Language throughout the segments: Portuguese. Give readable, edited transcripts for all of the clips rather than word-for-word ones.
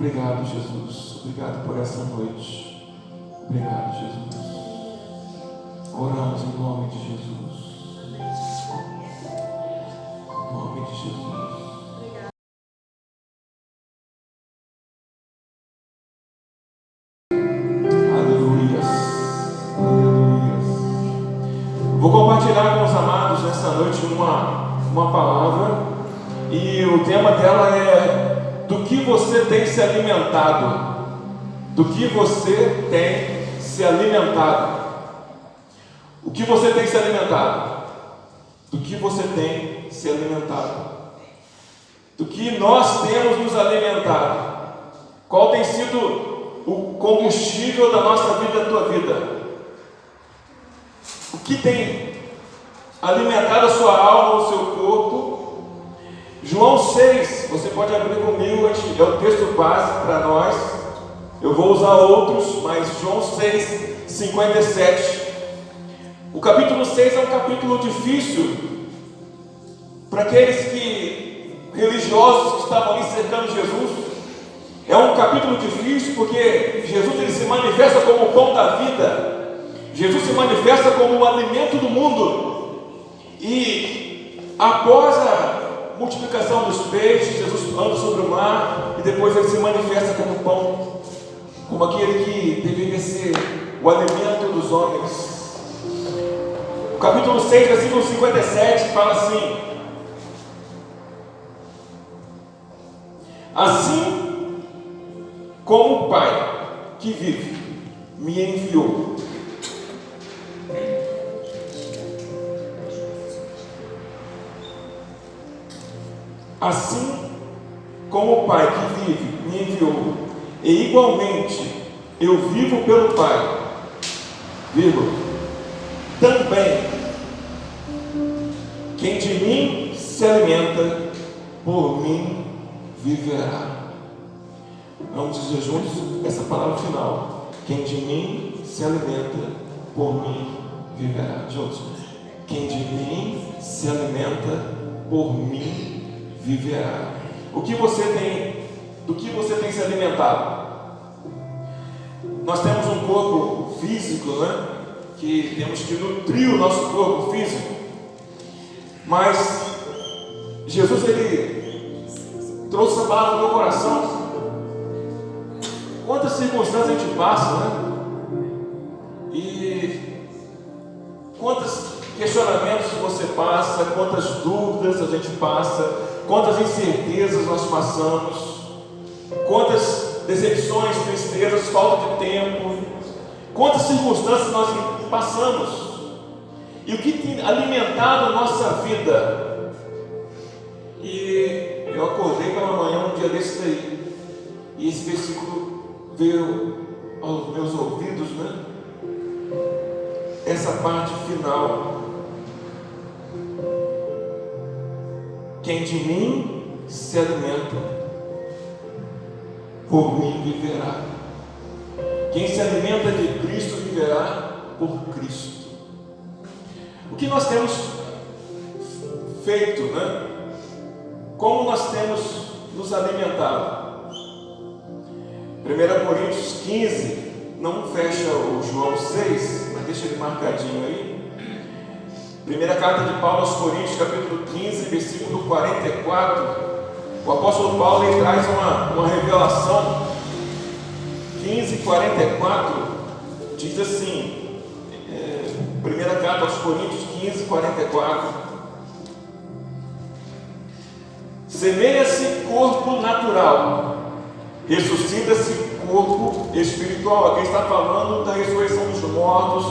Obrigado, Jesus. Obrigado por essa noite. Obrigado, Jesus. Oramos em nome de Jesus. Em nome de Jesus. Aleluia. Aleluia. Vou compartilhar com os amados nessa noite uma palavra. E o tema dela é: do que você tem se alimentado? Do que você tem se alimentado? O que você tem se alimentado? Do que você tem se alimentado? Do que nós temos nos alimentado? Qual tem sido o combustível da nossa vida, da tua vida? O que tem alimentado a sua alma, o seu corpo? João 6, você pode abrir comigo, é o texto base para nós. Eu vou usar outros, mas João 6, 57. O capítulo 6 é um capítulo difícil para aqueles religiosos que estavam ali cercando Jesus. É um capítulo difícil porque Jesus ele se manifesta como o pão da vida. Jesus se manifesta como o alimento do mundo. E após a multiplicação dos peixes, Jesus anda sobre o mar e depois ele se manifesta como pão, como aquele que deveria ser o alimento dos homens. O capítulo 6, versículo 57 fala assim: assim como o Pai que vive me enviou, assim como o Pai que vive me enviou, e igualmente eu vivo pelo Pai, também quem de mim se alimenta, por mim viverá. Vamos dizer juntos essa palavra final: quem de mim se alimenta, por mim viverá. Juntos: quem de mim se alimenta, por mim viverá. Do que você tem se alimentado? Nós temos um corpo físico, né? Que temos que nutrir o nosso corpo físico. Mas Jesus ele trouxe essa palavra no meu coração. Quantas circunstâncias a gente passa, né? E quantos questionamentos você passa, quantas dúvidas a gente passa, quantas incertezas nós passamos, quantas decepções, tristezas, falta de tempo, quantas circunstâncias nós passamos. E o que tem alimentado a nossa vida? E eu acordei pela manhã um dia desse daí, e esse versículo veio aos meus ouvidos, né? Essa parte final: quem de mim se alimenta, por mim viverá. Quem se alimenta de Cristo viverá por Cristo. O que nós temos feito, né? Como nós temos nos alimentado? 1 Coríntios 15, não fecha o João 6, mas deixa ele marcadinho aí. Primeira carta de Paulo aos Coríntios, capítulo 15, versículo 44. O apóstolo Paulo ele traz uma revelação. 15, 44 diz assim, primeira carta aos Coríntios 15, 44: semeia-se corpo natural, ressuscita-se corpo espiritual. Aqui está falando da ressurreição dos mortos,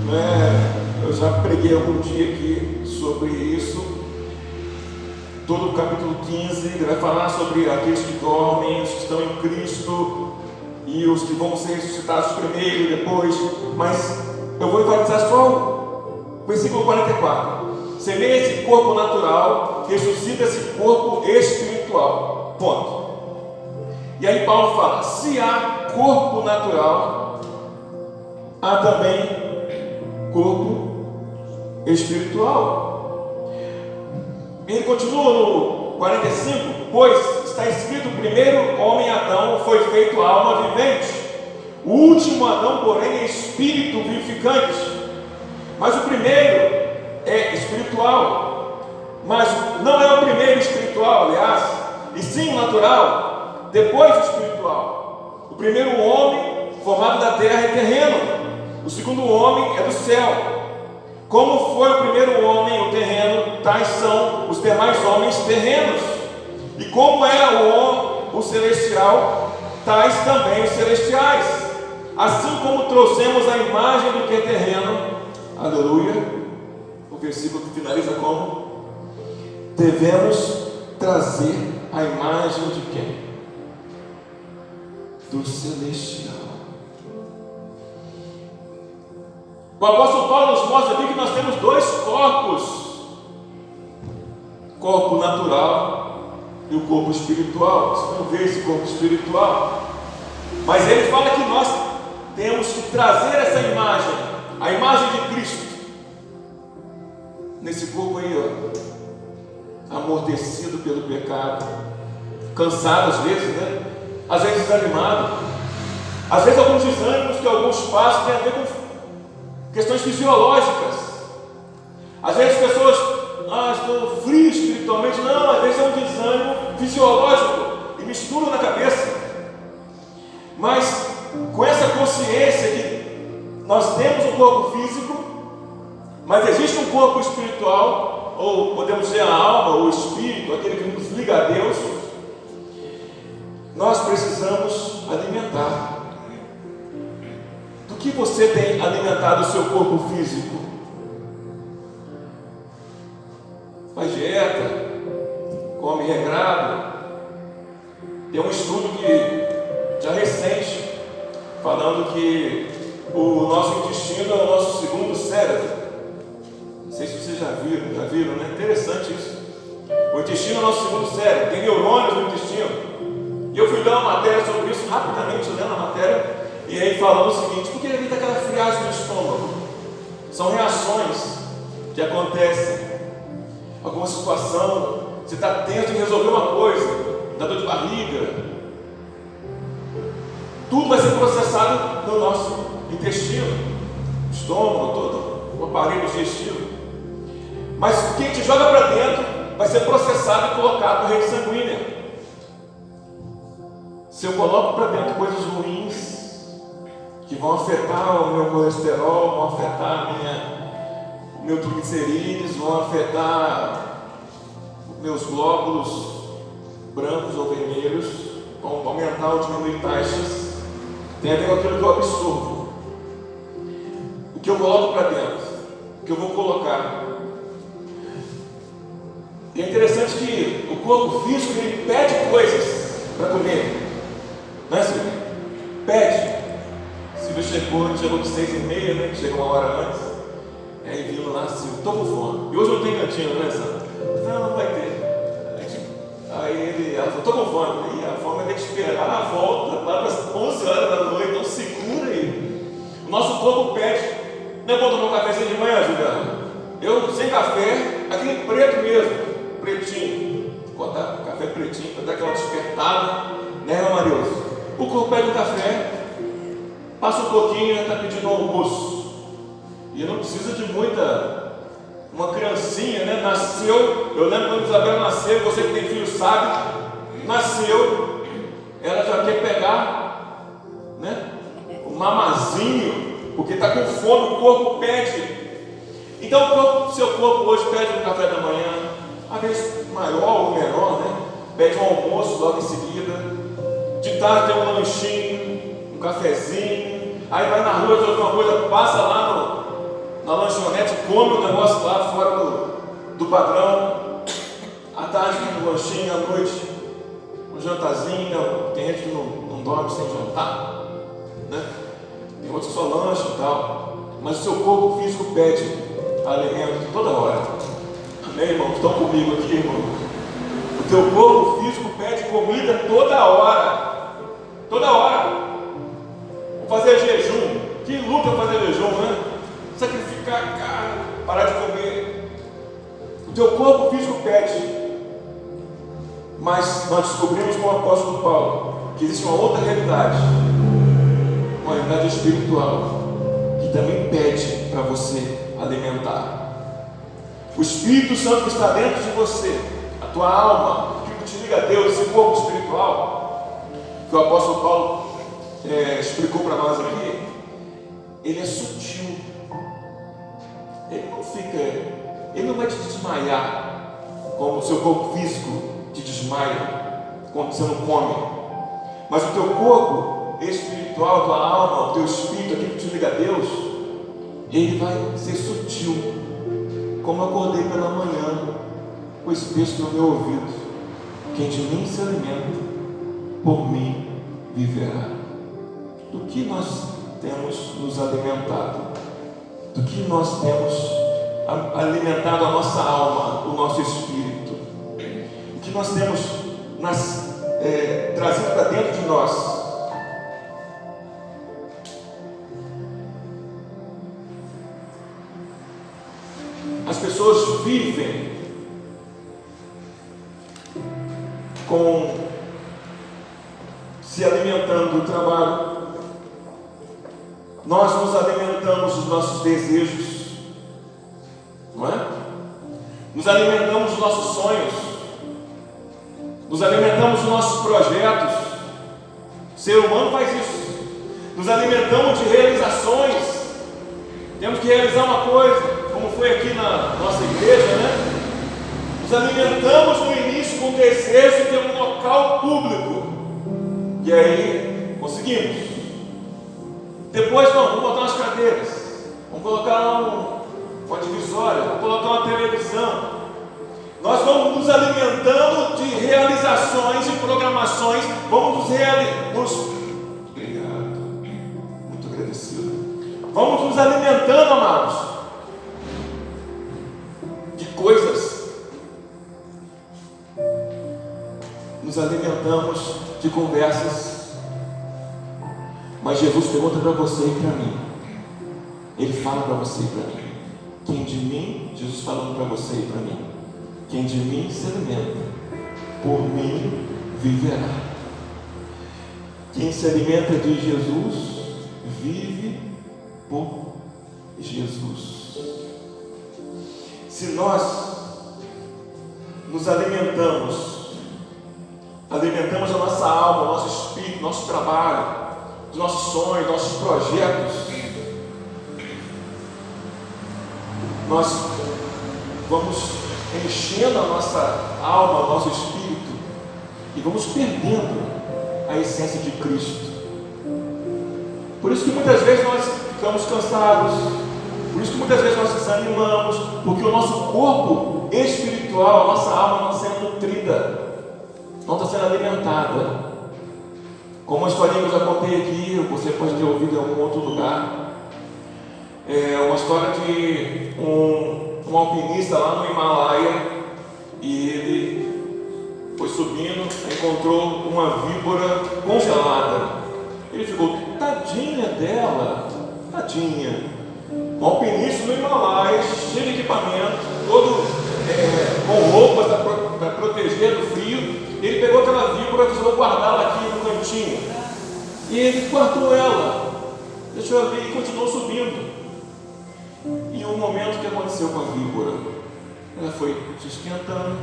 né? Eu já preguei algum dia aqui sobre isso. Todo o capítulo 15 ele vai falar sobre aqueles que dormem, os que estão em Cristo e os que vão ser ressuscitados primeiro e depois. Mas eu vou enfatizar só o versículo 44: semeia esse corpo natural, ressuscita esse corpo espiritual. Ponto. E aí Paulo fala: se há corpo natural, há também corpo espiritual. Ele continua no 45: pois está escrito: o primeiro homem Adão foi feito alma vivente, o último Adão, porém, é espírito vivificante. Mas o primeiro é espiritual, mas não é o primeiro espiritual, aliás, e sim o natural, depois o espiritual. O primeiro homem formado da terra é terreno, o segundo homem é do céu. Como foi o primeiro homem, o terreno, tais são os demais homens terrenos. E como é o celestial, tais também os celestiais. Assim como trouxemos a imagem do que é terreno, aleluia, o versículo que finaliza como: devemos trazer a imagem de quem? Do celestial. O apóstolo Paulo nos mostra aqui que nós temos dois corpos: o corpo natural e o corpo espiritual. Você não vê esse corpo espiritual, mas ele fala que nós temos que trazer essa imagem, a imagem de Cristo, nesse corpo aí, ó, amortecido pelo pecado, cansado às vezes, né? Às vezes desanimado, às vezes alguns desânimos que alguns passam têm a ver com questões fisiológicas. Às vezes as pessoas, estou frio espiritualmente. Não, às vezes é um desânimo fisiológico e misturam na cabeça. Mas com essa consciência que nós temos um corpo físico, mas existe um corpo espiritual, ou podemos dizer a alma, ou o espírito, aquele que nos liga a Deus, nós precisamos alimentar. Do que você tem alimentado o seu corpo físico? Faz dieta? Come regrado? Tem um estudo que já recente falando que o nosso intestino é o nosso segundo cérebro. Não sei se vocês já viram, né? Interessante isso. O intestino é o nosso segundo cérebro, tem neurônios no intestino. E eu fui ler uma matéria sobre isso rapidamente, lendo a matéria, e aí falando o seguinte: por que ele tem aquela friagem no estômago? São reações que acontecem. Alguma situação, você está tenso em resolver uma coisa, dá dor de barriga, tudo vai ser processado no nosso intestino, estômago, todo o aparelho digestivo. Mas o que a gente joga para dentro vai ser processado e colocado na rede sanguínea. Se eu coloco para dentro coisas ruins que vão afetar o meu colesterol, vão afetar o meu triglicerídeos, vão afetar meus glóbulos brancos ou vermelhos, vão aumentar ou diminuir taxas, tem a ver com aquilo que eu absorvo. O que eu coloco para dentro, o que eu vou colocar. E é interessante que o corpo físico, ele pede coisas para comer, não é assim? Pede. Silvio chegou de 6h30, né? Chegou uma hora antes. Aí vindo lá assim: estou com fome. E hoje não tem cantinho, né, Sandra? Não vai ter. Aí ela falou: estou com fome. E a fome vai ter que esperar a volta lá para as 11 horas da noite. Então segura aí. O nosso corpo pede. Não é bom tomar um cafezinho de manhã, Juliana? Eu, sem café, aquele preto mesmo, pretinho. Botar café pretinho, para dar aquela despertada, né, Marilson? O corpo pede um café. Passa um pouquinho e está pedindo almoço. E não precisa de muita. Uma criancinha, né? Nasceu. Eu lembro quando Isabel nasceu, você que tem filho sabe. Nasceu, ela já quer pegar, né? Um mamazinho, porque está com fome, o corpo pede. Então, seu corpo hoje pede um café da manhã, às vezes maior ou menor, né? Pede um almoço logo em seguida. De tarde tem um lanchinho, um cafezinho. Aí vai na rua resolver uma coisa, passa lá na lanchonete, come o negócio lá fora do padrão. À tarde tem um lanchinho, à noite um jantarzinho. Tem gente que não dorme sem jantar, né? Tem outros que só lancham e tal. Mas o seu corpo físico pede alimento toda hora. Amém, irmãos? Estão comigo aqui, irmão? O teu corpo físico pede comida toda hora. Toda hora. Fazer jejum, que luta fazer jejum, né? Sacrificar a carne, parar de comer. O teu corpo físico pede. Mas nós descobrimos com o apóstolo Paulo que existe uma outra realidade, uma realidade espiritual, que também pede para você alimentar. O Espírito Santo que está dentro de você, a tua alma, que te liga a Deus, esse corpo espiritual, que o apóstolo Paulo explicou para nós aqui, ele é sutil. Ele não vai te desmaiar como o seu corpo físico te desmaia quando você não come. Mas o teu corpo espiritual, a tua alma, o teu espírito, aquilo que te liga a Deus, ele vai ser sutil. Como eu acordei pela manhã com esse texto no meu ouvido: quem de mim se alimenta, por mim viverá. Do que nós temos nos alimentado? Do que nós temos alimentado a nossa alma, o nosso espírito? O que nós temos trazido para dentro de nós? As pessoas vivem se alimentando do trabalho. Nós nos alimentamos dos nossos desejos, não é? Nos alimentamos dos nossos sonhos, nos alimentamos dos nossos projetos. O ser humano faz isso. Nos alimentamos de realizações. Temos que realizar uma coisa, como foi aqui na nossa igreja, né? Nos alimentamos no início com o desejo de ter um local público, e aí conseguimos. Depois, não, vamos botar umas cadeiras, vamos colocar uma divisória, vamos colocar uma televisão. Nós vamos nos alimentando de realizações e programações, vamos obrigado, muito agradecido. Vamos nos alimentando, amados, de coisas. Nos alimentamos de conversas. Mas Jesus pergunta para você e para mim. Ele fala para você e para mim. Quem de mim, Jesus falando para você e para mim, quem de mim se alimenta, por mim viverá. Quem se alimenta de Jesus, vive por Jesus. Se nós nos alimentamos a nossa alma, o nosso espírito, nosso trabalho, os nossos sonhos, nossos projetos, nós vamos enchendo a nossa alma, o nosso espírito, e vamos perdendo a essência de Cristo. Por isso que muitas vezes nós ficamos cansados, por isso que muitas vezes nós desanimamos, porque o nosso corpo espiritual, a nossa alma não está sendo nutrida, não está sendo alimentada. Como uma historinha que eu já contei aqui, você pode ter ouvido em algum outro lugar. É uma história de um alpinista lá no Himalaia, e ele foi subindo, encontrou uma víbora congelada. Ele ficou, tadinha dela, tadinha. Um alpinista no Himalaia, cheio de equipamento, todo com roupas para proteger do frio. Ele pegou aquela víbora e precisou guardá-la aqui no cantinho. E ele guardou ela, deixou ali e continuou subindo. E um momento que aconteceu com a víbora, ela foi se esquentando,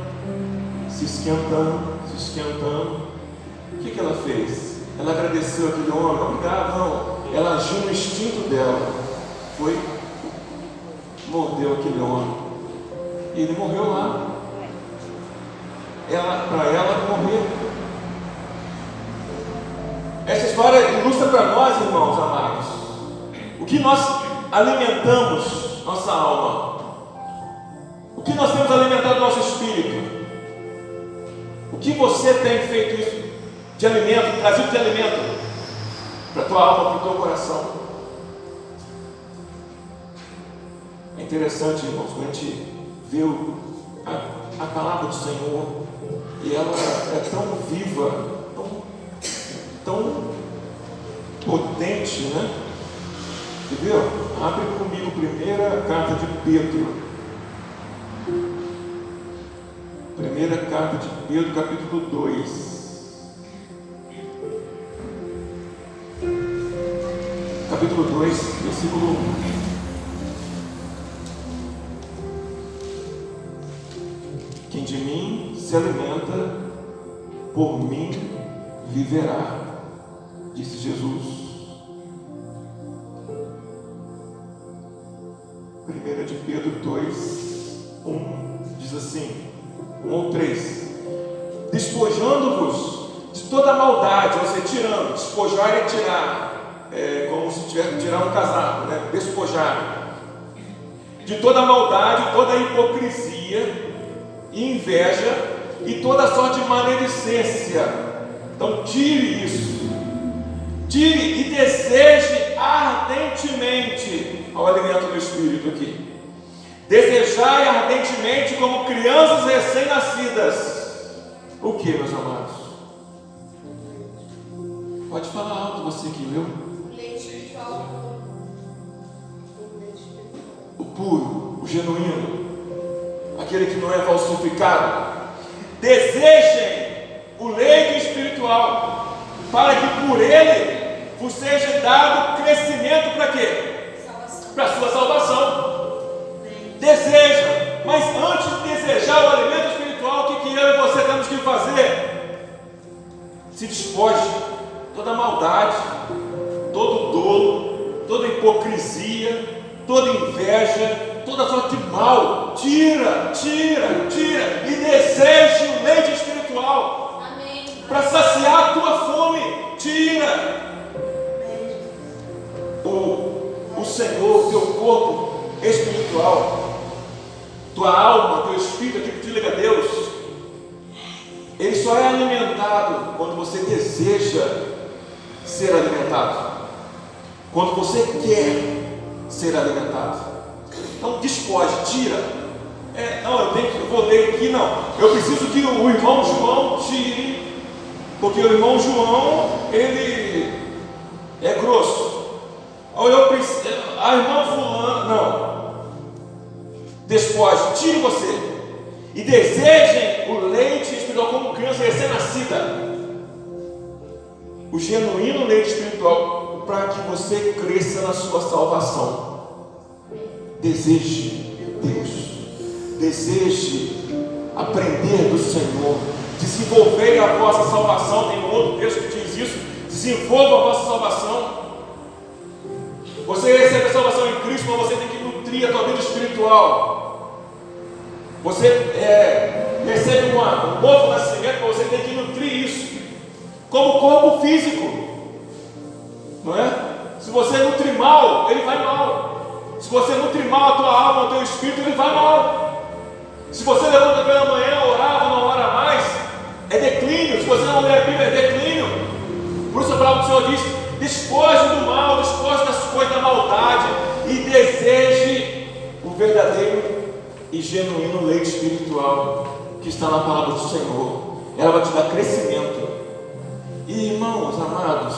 se esquentando, se esquentando. O que ela fez? Ela agradeceu aquele homem, obrigado, não. Ela agiu no instinto dela, foi, mordeu aquele homem, e ele morreu lá. Para ela morrer. Essa história ilustra para nós, irmãos amados, o que nós alimentamos nossa alma, o que nós temos alimentado nosso espírito, o que você tem feito isso de alimento, trazido de alimento para a tua alma, para o teu coração. É interessante, irmãos, quando a gente vê a palavra do Senhor, e ela é tão viva, tão potente, né? Entendeu? Abre comigo a primeira carta de Pedro. Primeira carta de Pedro, capítulo 2. Capítulo 2, versículo 1. Quem de mim se alimenta, por mim viverá, disse Jesus. 1 de Pedro 2, 1, diz assim, 1 ou 3: despojando-vos de toda maldade, ou seja, tirando, despojar é tirar, como se tivesse que tirar um casaco, né? Despojar de toda maldade, toda hipocrisia e inveja e toda sorte de maledicência. Então tire isso, tire e deseje ardentemente ao alimento do Espírito aqui. Desejai ardentemente como crianças recém-nascidas. O que, meus amados? Pode falar alto, você que leu. O puro, o genuíno, aquele que não é falsificado. Desejem o leite espiritual, para que por ele vos seja dado crescimento para quê? Para a sua salvação. Deseja, mas antes de desejar o alimento espiritual, o que eu e você temos que fazer? Se despoje toda maldade, todo dolo, toda hipocrisia, toda inveja, toda sorte de mal. Tira e deseje o leite espiritual para saciar a tua fome. Tira o Senhor, o teu corpo espiritual, tua alma, teu espírito, aquilo que te liga a Deus, ele só é alimentado quando você deseja ser alimentado, quando você quer ser alimentado. Então despoje, tira. Eu vou ler aqui, não. Eu preciso que o irmão João tire, porque o irmão João, ele é grosso. A irmã fulana, não. Despoje, tire você e desejem o leite espiritual como criança recém-nascida, o genuíno leite espiritual, para que você cresça na sua salvação. Deseje Deus, deseje aprender do Senhor, desenvolver a vossa salvação. Tem um outro texto que diz isso: desenvolva a vossa salvação. Você recebe a salvação em Cristo, mas você tem que nutrir a tua vida espiritual. Você recebe um novo nascimento, mas você tem que nutrir isso, como corpo físico, não é? Se você nutrir mal, ele vai mal. Se você nutrir mal a tua alma, o teu espírito, ele vai mal. Se você levanta pela manhã, orava, não ora mais, é declínio. Se você não lê a Bíblia, é declínio. Por isso a palavra do Senhor diz: despoje do mal, despoje das coisas da maldade e deseje o verdadeiro e genuíno leite espiritual que está na palavra do Senhor. Ela vai te dar crescimento. E irmãos amados,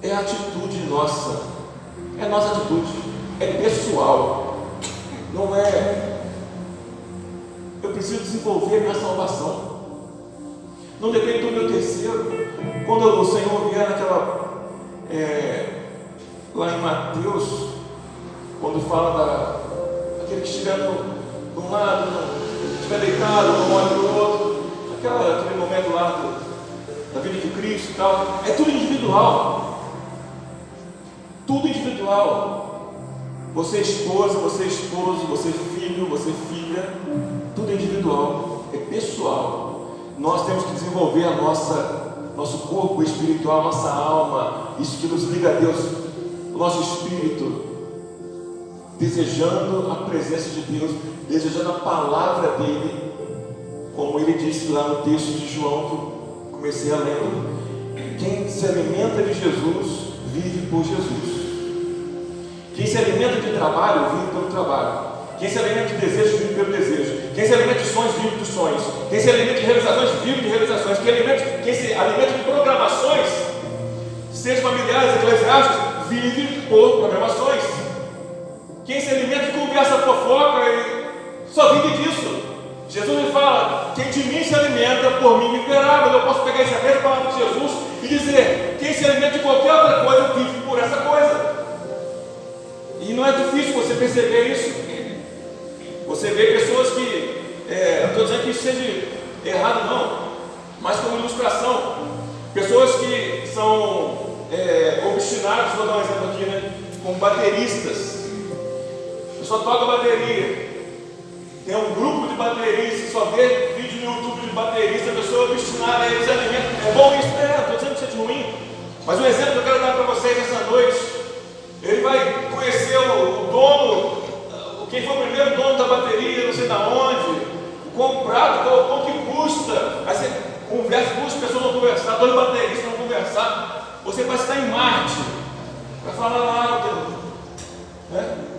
é a atitude nossa, é nossa atitude, é pessoal, não é eu preciso desenvolver minha salvação, não depende do meu terceiro. Quando o Senhor vier naquela lá em Mateus, quando fala daquele que estiver de um lado, estiver deitado, não olha para o outro, aquele momento lá da vida de Cristo e tal, é tudo individual. Tudo individual. Você é esposa, você é esposo, você é filho, você é filha, tudo é individual, é pessoal. Nós temos que desenvolver nosso corpo espiritual, nossa alma, isso que nos liga a Deus, o nosso espírito, desejando a presença de Deus, desejando a palavra dele, como ele disse lá no texto de João, que eu comecei a ler. Quem se alimenta de Jesus, vive por Jesus. Quem se alimenta de trabalho, vive pelo trabalho. Quem se alimenta de desejo, vive pelo desejo. Quem se alimenta de sonhos, vive dos sonhos. Quem se alimenta de realizações, vive de realizações. Quem se alimenta de programações, seja familiares, eclesiásticos, vive por programações. Quem se alimenta de conversa fofoca, só vive disso. Jesus me fala: quem de mim se alimenta, por mim viverá. Mas eu posso pegar essa mesma palavra de Jesus e dizer: quem se alimenta de qualquer outra coisa, vive por essa coisa. E não é difícil você perceber isso. Você vê pessoas que, não estou dizendo que isso seja errado não, mas como ilustração, pessoas que são obstinadas, vou dar um exemplo aqui, né? Como bateristas. A pessoa toca bateria, tem um grupo de bateristas, só vê vídeo no YouTube de baterista, a pessoa obstinada, eles alimentam. É bom isso? Não estou dizendo que isso é ruim, mas o exemplo que eu quero dar para vocês essa noite, ele vai conhecer o dono, quem foi o primeiro dono da bateria, não sei da onde, o quão prato, quanto que custa. Aí você conversa, duas pessoas vão conversar, dois bateristas vão conversar, você vai estar em Marte, vai falar lá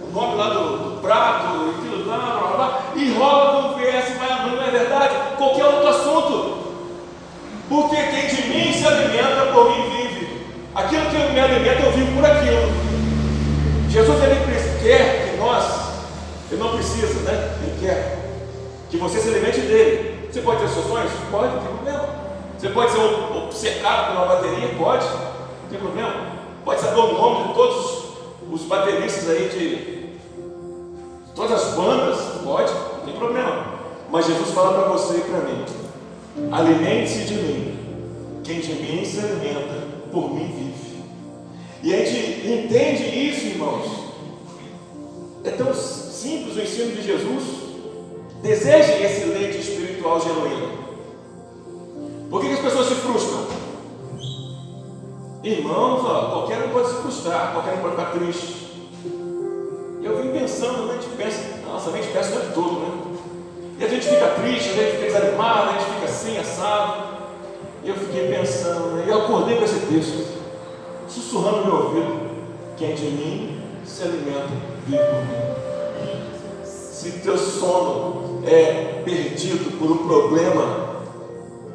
o nome lá do prato, aquilo lá, blá, blá, blá, e rola conversa e vai andando, não é verdade? Qualquer outro assunto, porque quem de mim se alimenta, por mim vive. Aquilo que eu me alimento, eu vivo por aquilo. Jesus, ele quer que nós, ele não precisa, né? Ele quer que você se alimente dele. Você pode ter seus sonhos? Pode, não tem problema. Você pode ser obcecado por uma bateria? Pode, não tem problema. Pode saber o nome de todos os bateristas aí de todas as bandas? Pode, não tem problema. Mas Jesus fala para você e para mim: alimente-se de mim. Quem de mim se alimenta, por mim vive. E a gente entende isso, irmãos. É tão simples o ensino de Jesus. Desejem esse leite espiritual genuíno. Por que as pessoas se frustram? Irmãos, qualquer um pode se frustrar, qualquer um pode ficar triste. E eu vim pensando, a gente pensa, nossa, a mente pensa o tempo todo, né? E a gente fica triste, a gente fica desanimado, a gente fica assim, assado. E eu fiquei pensando, e eu acordei com esse texto, sussurrando no meu ouvido: quem de mim se alimenta, vive por mim. Se teu sono é perdido por um problema,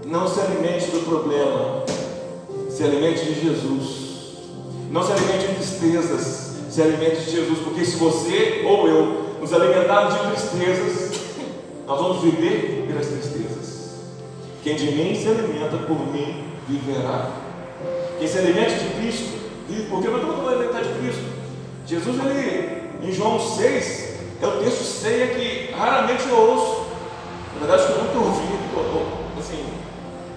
não se alimente do problema, se alimente de Jesus. Não se alimente de tristezas, se alimente de Jesus, porque se você ou eu nos alimentarmos de tristezas, nós vamos viver pelas tristezas. Quem de mim se alimenta, por mim viverá. Quem se alimenta de Cristo vive, porque nós estamos falando alimentar de Cristo. Jesus, ele, em João 6, é o texto ceia que raramente eu ouço. Na verdade, acho que eu nunca ouvi, assim,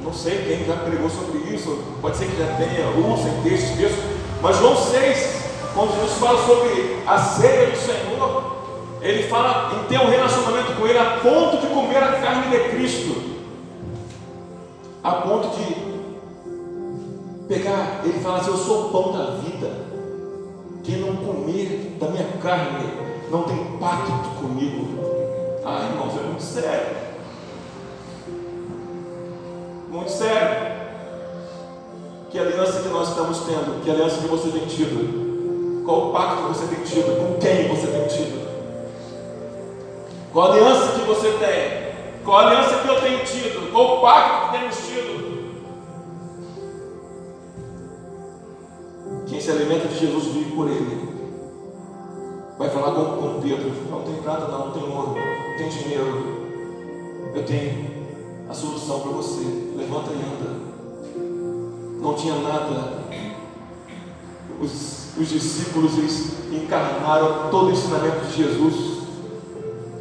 não sei quem já pregou sobre isso, pode ser que já tenha, usem textos, mas João 6, quando Jesus fala sobre a ceia do Senhor, ele fala em ter um relacionamento com Ele a ponto de comer a carne de Cristo, a ponto de pegar, ele fala assim: eu sou o pão da vida, quem não comer da minha carne não tem pacto comigo. Ah, irmãos, é muito sério. Muito sério. Que aliança que nós estamos tendo? Que aliança que você tem tido? Qual o pacto que você tem tido? Com quem você tem tido? Qual a aliança que você tem? Qual a aliança que eu tenho tido? Qual o pacto que temos tido? Quem se alimenta de Jesus vive por Ele. Vai falar com Pedro: não tem prata, não tem ouro, não tem dinheiro. Eu tenho a solução para você. Levanta e anda. Não tinha nada. Os discípulos, eles encarnaram todo o ensinamento de Jesus.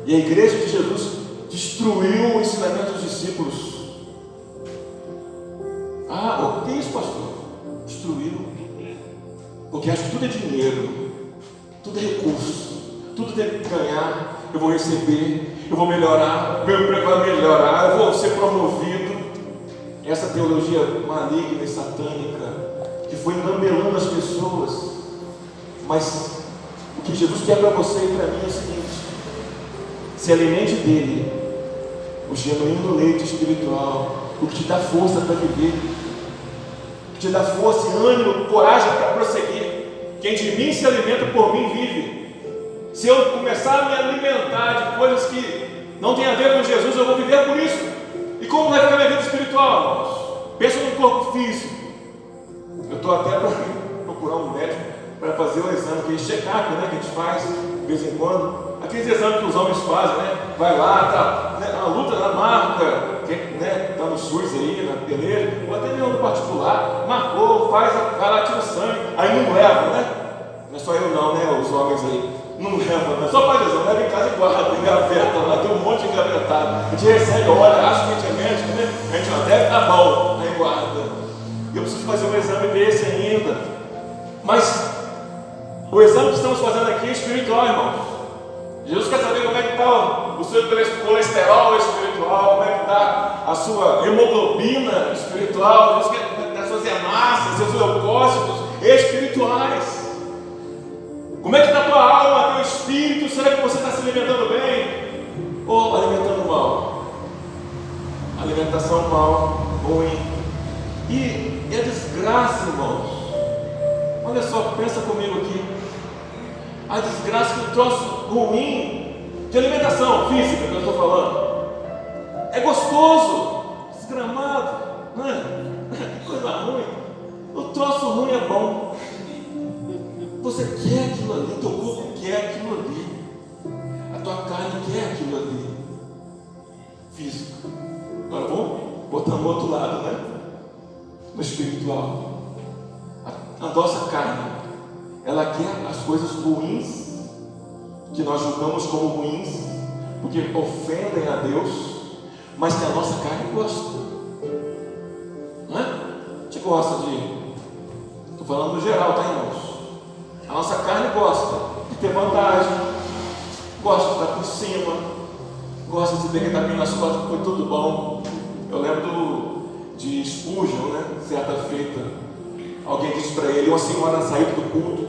E a igreja de Jesus destruiu o ensinamento dos discípulos. Ah, o que é isso, pastor? Destruiu. Porque acho que tudo é dinheiro, tudo é recurso, tudo tem que ganhar. Eu vou receber, eu vou melhorar, meu emprego vai melhorar, eu vou ser promovido. Essa teologia maligna e satânica que foi engambelando as pessoas. Mas o que Jesus quer para você e para mim é o seguinte: se alimente dele, o genuíno leite espiritual, o que te dá força para viver, o que te dá força e ânimo, coragem para prosseguir. Quem de mim se alimenta, por mim vive. Se eu começar a me alimentar de coisas que não tem a ver com Jesus, eu vou viver por isso. E como vai ficar minha vida espiritual, irmãos? Pensa no corpo físico. Eu estou até para procurar um médico para fazer o exame, aquele check-up, né, que a gente faz de vez em quando. Aqueles exames que os homens fazem, né? Vai lá, tá, né? na luta, na marca, está no SUS aí, na peleja, ou até mesmo no particular, marcou, vai lá, tira o sangue, aí não leva, né? Não é só eu não, né? Os homens aí, não leva, né? Só faz isso, leva em casa e guarda, engaveta lá, tem um monte de engavetado. A gente recebe, olha, acha que a gente é médico, né? A gente não deve estar bom, aí guarda. E eu preciso fazer um exame desse ainda. Mas o exame que estamos fazendo aqui é espiritual, irmãos. Jesus quer saber como é que está o seu colesterol espiritual, como é que está a sua hemoglobina espiritual, Jesus quer como é que está as suas hemácias, seus leucócitos espirituais. Como é que está a tua alma, teu espírito? Será que você está se alimentando bem ou alimentando mal? Alimentação mal, ruim. E a desgraça, irmãos. Olha só, pensa comigo aqui. A desgraça que o troço ruim de alimentação física que eu estou falando é gostoso, desgramado, né? Que coisa ruim. O troço ruim é bom. Você quer aquilo ali, teu corpo quer aquilo ali, a tua carne quer aquilo ali, físico. Agora vamos botar no outro lado, né? No espiritual. A nossa carne, ela quer as coisas ruins, que nós julgamos como ruins, porque ofendem a Deus, mas que a nossa carne gosta. Não é? A gente gosta estou falando no geral, tá, irmãos? A nossa carne gosta de ter vantagem, gosta de estar por cima, gosta de ver que está vindo nas costas, foi tudo bom. Eu lembro de Spurgeon, né? Certa feita, alguém disse para ele, uma senhora saiu do culto,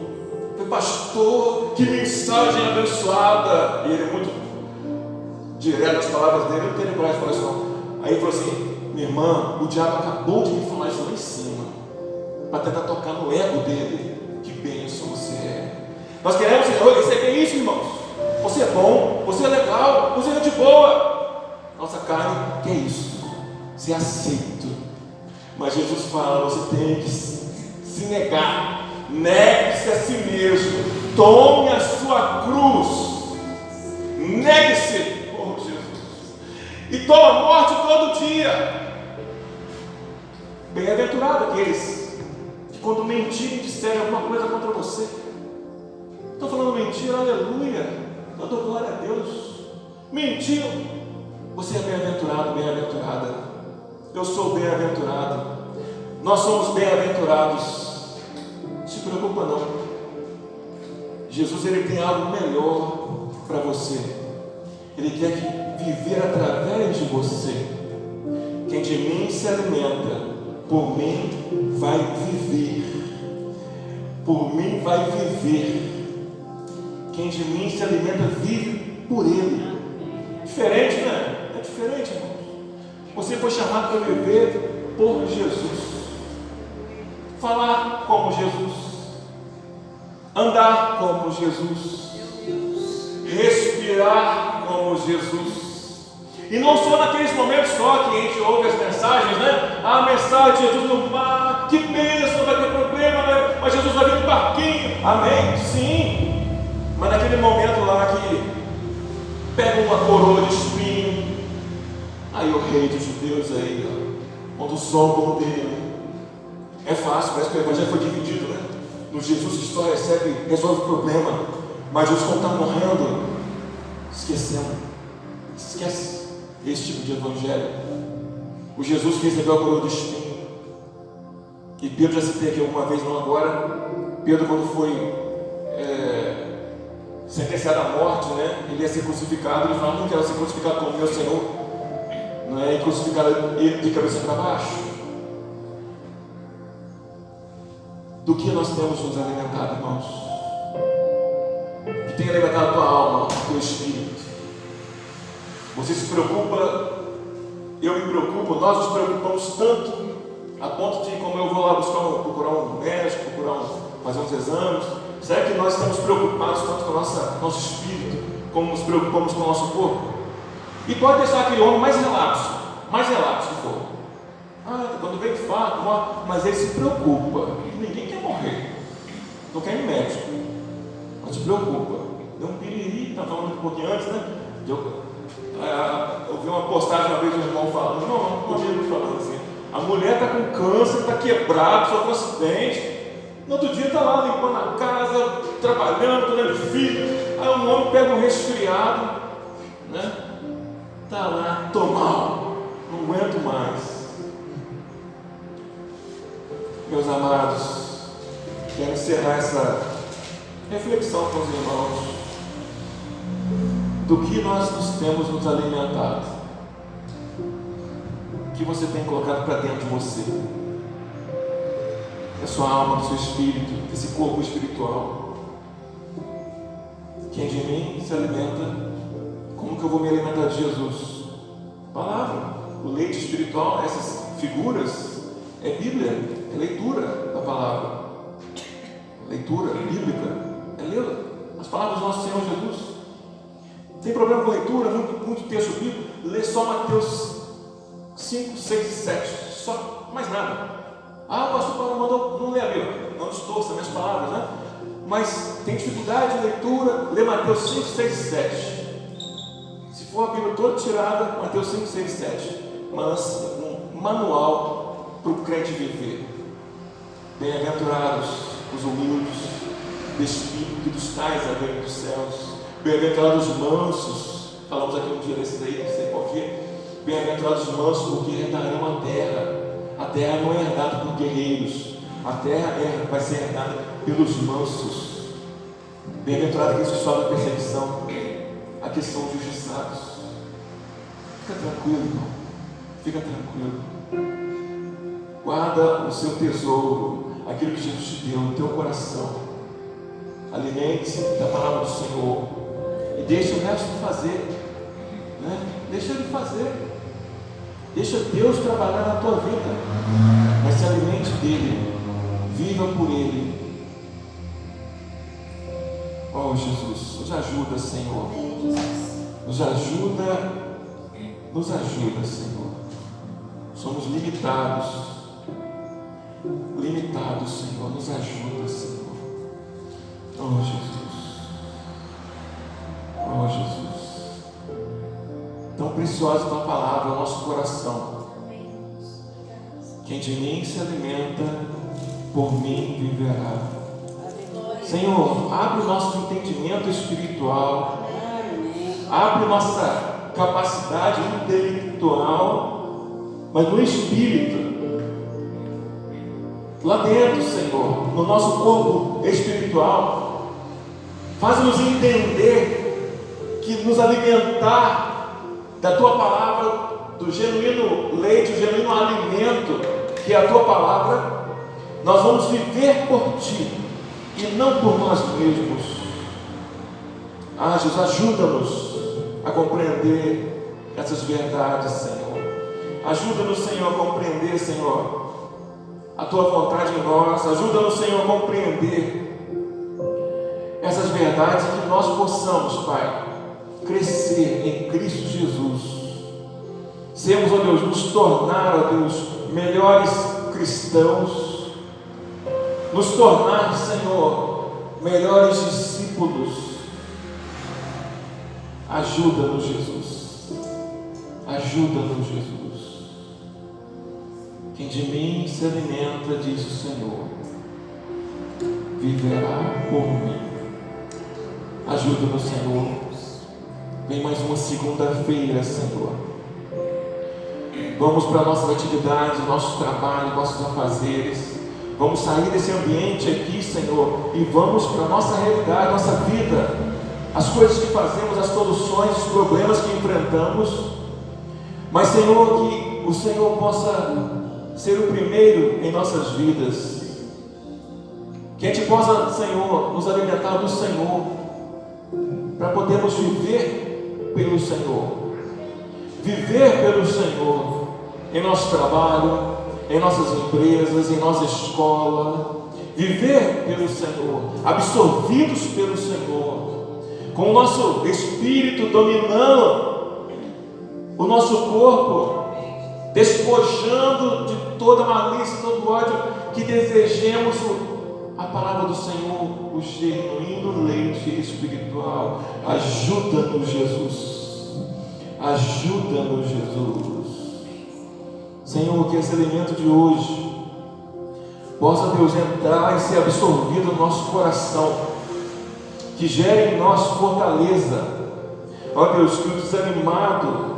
foi pastor, que mensagem abençoada. E ele, muito direto nas palavras dele, não teve coragem de falar isso. Aí ele falou assim: minha irmã, o diabo acabou de me falar isso lá em cima, para tentar tocar no ego dele. Que bênção você é. Nós queremos receber isso, irmãos. Você é bom, você é legal, você é de boa. Nossa carne quer isso, ser aceito. Mas Jesus fala: você tem que se negar, negue-se a si mesmo, tome a sua cruz, negue-se, oh Jesus, e toma a morte todo dia. Bem-aventurado aqueles que, quando mentirem, disserem alguma coisa contra você. Estou falando mentira, aleluia, eu dou glória a Deus. Mentiu, você é bem-aventurado, bem-aventurada. Eu sou bem-aventurado. Nós somos bem-aventurados. Não se preocupa não. Jesus, ele tem algo melhor para você. Ele quer viver através de você. Quem de mim se alimenta, por mim vai viver. Por mim vai viver. Quem de mim se alimenta vive por ele. Diferente, né? É diferente, irmãos. Você foi chamado para viver por Jesus. Falar como Jesus. Andar como Jesus. Respirar como Jesus. E não só naqueles momentos só que a gente ouve as mensagens, né? A mensagem de Jesus no mar, que bênção, vai ter problema, né? Mas Jesus vai vir no barquinho. Amém? Sim. Mas naquele momento lá que pega uma coroa de espinho, aí o rei dos judeus aí, ó, quando zombam dele, é fácil, parece que o evangelho foi dividido, né? No Jesus que só recebe, resolve o problema, mas Jesus quando está morrendo, esquece esse tipo de evangelho. O Jesus que recebeu a coroa de espinho, e Pedro, já citei aqui alguma vez, não agora, Pedro quando foi sentenciado à morte, né? Ele ia ser crucificado, ele falava: não quero ser crucificado como meu Senhor, não é? E crucificado ele de cabeça para baixo. Do que nós temos nos alimentado, irmãos? Que tem alimentado a tua alma, o teu espírito. Você se preocupa, eu me preocupo, nós nos preocupamos tanto, a ponto de, como eu vou lá procurar um médico, fazer uns exames. Será que nós estamos preocupados tanto com o nosso espírito, como nos preocupamos com o nosso corpo? E pode deixar aquele homem mais relapso que for. Quando vem fato, mas ele se preocupa. Ninguém quer morrer, não quer ir médico, mas se preocupa. Deu um piriri, estava falando um pouquinho antes, né? Eu vi uma postagem uma vez de um irmão falando, um amigo falando assim, a mulher está com câncer, está quebrada, sofreu um acidente. No outro dia está lá limpando a casa, trabalhando, cuidando de filho. Aí um homem pega um resfriado, né? Está lá, tô mal, não aguento mais. Meus amados, quero encerrar essa reflexão com os irmãos do que nós temos nos alimentado, o que você tem colocado para dentro de você, da sua alma, do seu espírito, desse corpo espiritual. Quem de mim se alimenta, como que eu vou me alimentar de Jesus? Palavra. O leite espiritual, essas figuras, é Bíblia, é leitura da palavra, leitura bíblica, é ler as palavras do nosso Senhor Jesus. Tem problema com leitura, muito texto bíblico, lê só Mateus 5, 6 e 7, só, mais nada. O pastor Paulo mandou, não lê a Bíblia, não distorça minhas palavras, né? Mas tem dificuldade de leitura, lê Mateus 5, 6 e 7. Se for a Bíblia toda tirada, Mateus 5, 6 e 7, mas um manual para o crente viver. Bem-aventurados os humildes de espírito, que dos tais é o reino dos céus. Bem-aventurados os mansos, falamos aqui um dia desse daí, não sei qual que é. Bem-aventurados os mansos, porque herdarão a terra. A terra não é herdada por guerreiros, a terra vai ser herdada pelos mansos. Bem-aventurados aqueles que sofrem perseguição, aqueles que são justiçados. Fica tranquilo, irmão, fica tranquilo. Guarda o seu tesouro, aquilo que Jesus te deu no teu coração. Alimente-se da palavra do Senhor e deixa o resto de fazer, né? Deixa Ele fazer. Deixa Deus trabalhar na tua vida, mas se alimente dEle, viva por Ele. Oh Jesus, nos ajuda, Senhor, nos ajuda, Senhor. Somos limitados, Senhor, nos ajuda, Senhor. Oh Jesus, tão preciosa a tua palavra ao nosso coração. Quem de mim se alimenta, por mim viverá. Senhor, abre o nosso entendimento espiritual, abre nossa capacidade intelectual, mas no espírito, lá dentro, Senhor, no nosso corpo espiritual, faz-nos entender que nos alimentar da tua palavra, do genuíno leite, o genuíno alimento que é a tua palavra, nós vamos viver por ti e não por nós mesmos. Jesus, ajuda-nos a compreender essas verdades, Senhor. Ajuda-nos, Senhor, a compreender, Senhor, a tua vontade em nós. Ajuda-nos, Senhor, a compreender essas verdades, que nós possamos, Pai, crescer em Cristo Jesus, sermos, ó Deus, nos tornar, ó Deus, melhores cristãos, nos tornar, Senhor, melhores discípulos. Ajuda-nos, Jesus, ajuda-nos, Jesus. Quem de mim se alimenta, diz o Senhor, viverá por mim. Ajuda-nos, Senhor. Vem mais uma segunda-feira, Senhor. Vamos para nossas atividades, nossos trabalhos, nossos afazeres. Vamos sair desse ambiente aqui, Senhor, e vamos para a nossa realidade, nossa vida, as coisas que fazemos, as soluções, os problemas que enfrentamos. Mas, Senhor, que o Senhor possa ser o primeiro em nossas vidas, que a gente possa, Senhor, nos alimentar do Senhor, para podermos viver pelo Senhor, em nosso trabalho, em nossas empresas, em nossa escola, viver pelo Senhor, absorvidos pelo Senhor, com o nosso espírito dominando o nosso corpo, despojando de toda malícia, todo ódio, que desejemos a palavra do Senhor, o genuíno leite espiritual. Ajuda-nos, Jesus. Ajuda-nos, Jesus. Senhor, que esse alimento de hoje possa, Deus, entrar e ser absorvido no nosso coração, que gere em nós fortaleza. Ó Deus, que o desanimado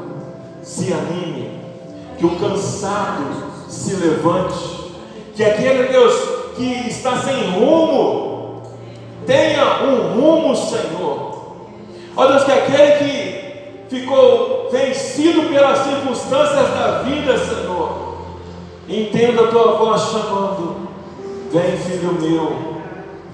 se anime, que o cansado se levante, que aquele, Deus, que está sem rumo tenha um rumo, Senhor. Ó Deus, que aquele que ficou vencido pelas circunstâncias da vida, Senhor, entenda a tua voz chamando: vem, filho meu,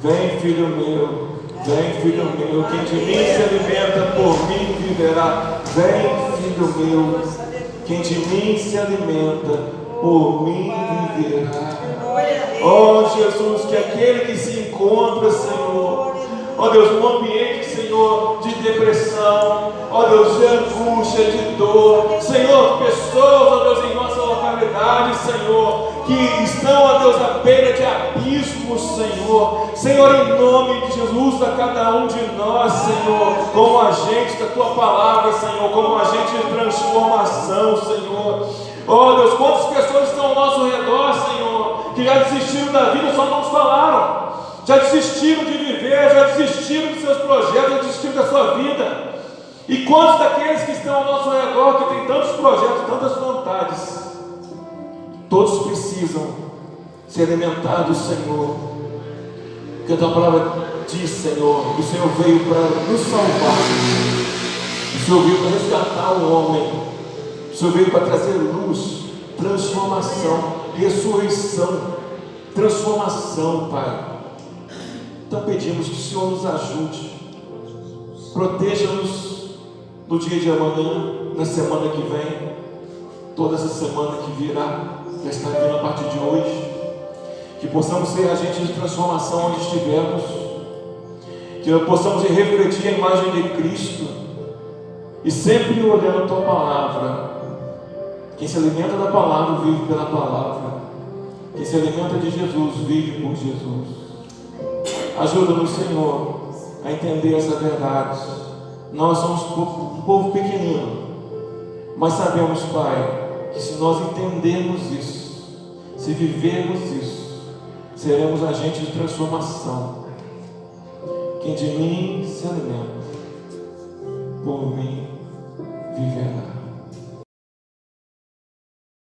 vem, filho meu, vem, filho meu, quem de mim se alimenta, por mim viverá. Vem, filho meu, quem de mim se alimenta, por mim viverá. Ó Jesus, que aquele que se encontra, Senhor, ó Deus, num ambiente, Senhor, de depressão, ó Deus, de angústia, de dor, Senhor, pessoas, ó Deus, em nossa localidade, Senhor, que estão, ó Deus, à beira de abismos, Senhor, em nome de Jesus, usa cada um de nós, Senhor, como agente da Tua Palavra, Senhor, como agente de transformação, Senhor. Ó Deus, quantas pessoas estão ao nosso redor, Senhor, que já desistiram da vida, só não nos falaram, já desistiram de viver, já desistiram dos seus projetos, já desistiram da sua vida. E quantos daqueles que estão ao nosso redor, que têm tantos projetos, tantas vontades, todos precisam ser alimentados, Senhor, porque a Tua Palavra diz, Senhor, que o Senhor veio para nos salvar, o Senhor veio para resgatar o homem, o Senhor veio para trazer luz, transformação, ressurreição, transformação, Pai. Então pedimos que o Senhor nos ajude, proteja-nos no dia de amanhã, na semana que vem, toda essa semana que virá, que está vindo a partir de hoje, que possamos ser agentes de transformação onde estivermos, que possamos refletir a imagem de Cristo e sempre olhando a Tua Palavra. Quem se alimenta da Palavra vive pela Palavra, quem se alimenta de Jesus vive por Jesus. Ajuda-nos, Senhor, a entender essa verdade. Nós somos um povo pequenino, mas sabemos, Pai, que se nós entendermos isso, se vivermos isso, seremos agentes de transformação. Quem de mim se alimenta, por mim viverá.